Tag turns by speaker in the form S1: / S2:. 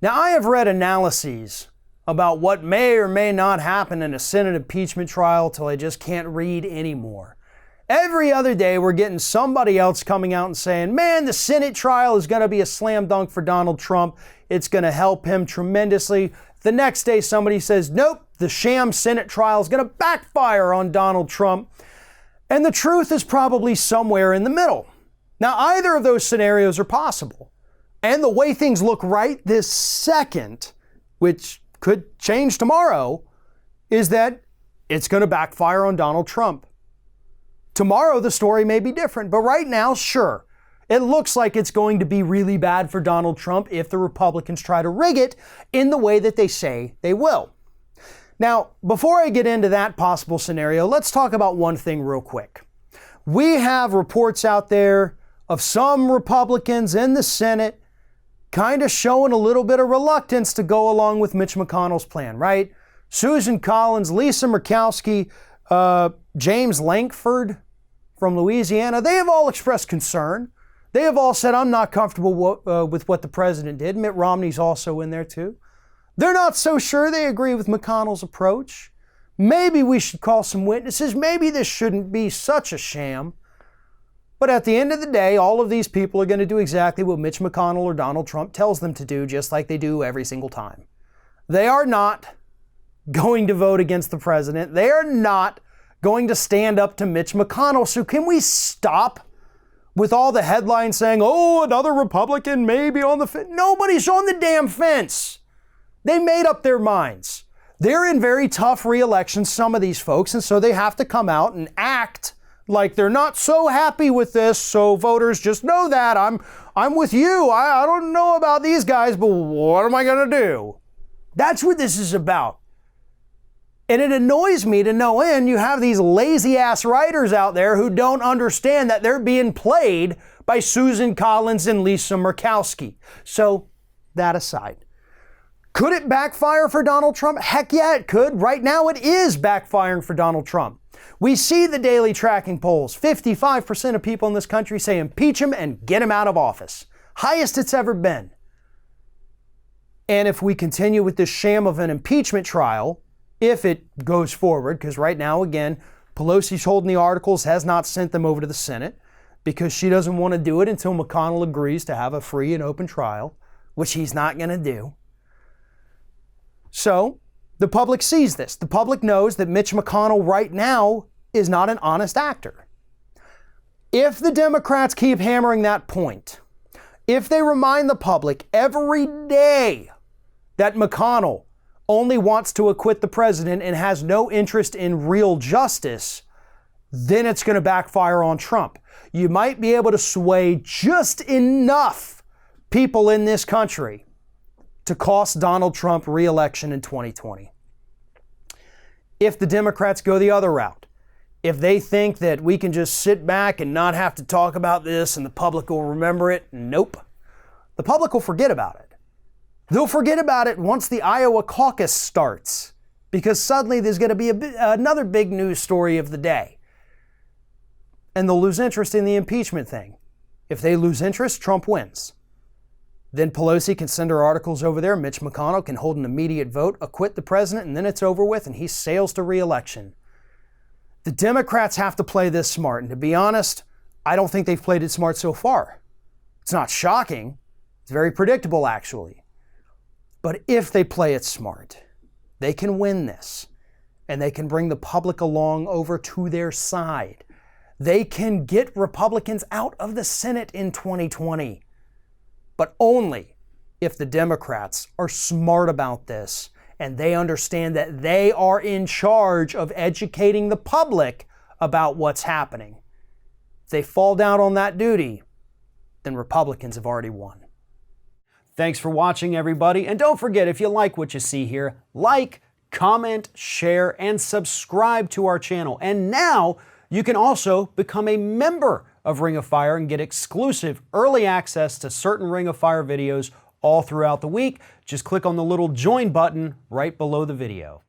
S1: Now, I have read analyses about what may or may not happen in a Senate impeachment trial till I just can't read anymore. Every other day, we're getting somebody else coming out and saying, man, the Senate trial is going to be a slam dunk for Donald Trump. It's going to help him tremendously. The next day, somebody says, nope, the sham Senate trial is going to backfire on Donald Trump. And the truth is probably somewhere in the middle. Now, either of those scenarios are possible. And the way things look right this second, which could change tomorrow, is that it's going to backfire on Donald Trump. Tomorrow, the story may be different, but right now, sure, it looks like it's going to be really bad for Donald Trump if the Republicans try to rig it in the way that they say they will. Now, before I get into that possible scenario, let's talk about one thing real quick. We have reports out there of some Republicans in the Senate kind of showing a little bit of reluctance to go along with Mitch McConnell's plan, right? Susan Collins, Lisa Murkowski, James Lankford from Louisiana, they have all expressed concern. They have all said, I'm not comfortable with what the president did. Mitt Romney's also in there too. They're not so sure they agree with McConnell's approach. Maybe we should call some witnesses. Maybe this shouldn't be such a sham. But at the end of the day, all of these people are going to do exactly what Mitch McConnell or Donald Trump tells them to do, just like they do every single time. They are not going to vote against the president. They are not going to stand up to Mitch McConnell. So can we stop with all the headlines saying, oh, another Republican may be on the fence? Nobody's on the damn fence. They made up their minds. They're in very tough re-elections, some of these folks, and so they have to come out and act like they're not so happy with this, so voters just know that. I'm with you. I don't know about these guys, but what am I going to do? That's what this is about. And it annoys me to no end you have these lazy-ass writers out there who don't understand that they're being played by Susan Collins and Lisa Murkowski. So, that aside. Could it backfire for Donald Trump? Heck yeah, it could. Right now, it is backfiring for Donald Trump. We see the daily tracking polls. 55% of people in this country say impeach him and get him out of office. Highest it's ever been. And if we continue with this sham of an impeachment trial, if it goes forward, because right now, again, Pelosi's holding the articles, has not sent them over to the Senate because she doesn't want to do it until McConnell agrees to have a free and open trial, which he's not going to do. So the public sees this. The public knows that Mitch McConnell right now is not an honest actor. If the Democrats keep hammering that point, if they remind the public every day that McConnell only wants to acquit the president and has no interest in real justice, then it's going to backfire on Trump. You might be able to sway just enough people in this country to cost Donald Trump re-election in 2020. If the Democrats go the other route, if they think that we can just sit back and not have to talk about this and the public will remember it, nope. The public will forget about it. They'll forget about it once the Iowa caucus starts, because suddenly there's going to be another big news story of the day. And they'll lose interest in the impeachment thing. If they lose interest, Trump wins. Then Pelosi can send her articles over there. Mitch McConnell can hold an immediate vote, acquit the president, and then it's over with, and he sails to re-election. The Democrats have to play this smart. And to be honest, I don't think they've played it smart so far. It's not shocking. It's very predictable, actually. But if they play it smart, they can win this. And they can bring the public along over to their side. They can get Republicans out of the Senate in 2020. But only if the Democrats are smart about this and they understand that they are in charge of educating the public about what's happening. If they fall down on that duty, then Republicans have already won. Thanks for watching, everybody. And don't forget, if you like what you see here, like, comment, share, and subscribe to our channel. And now you can also become a member of Ring of Fire and get exclusive early access to certain Ring of Fire videos all throughout the week. Just click on the little join button right below the video.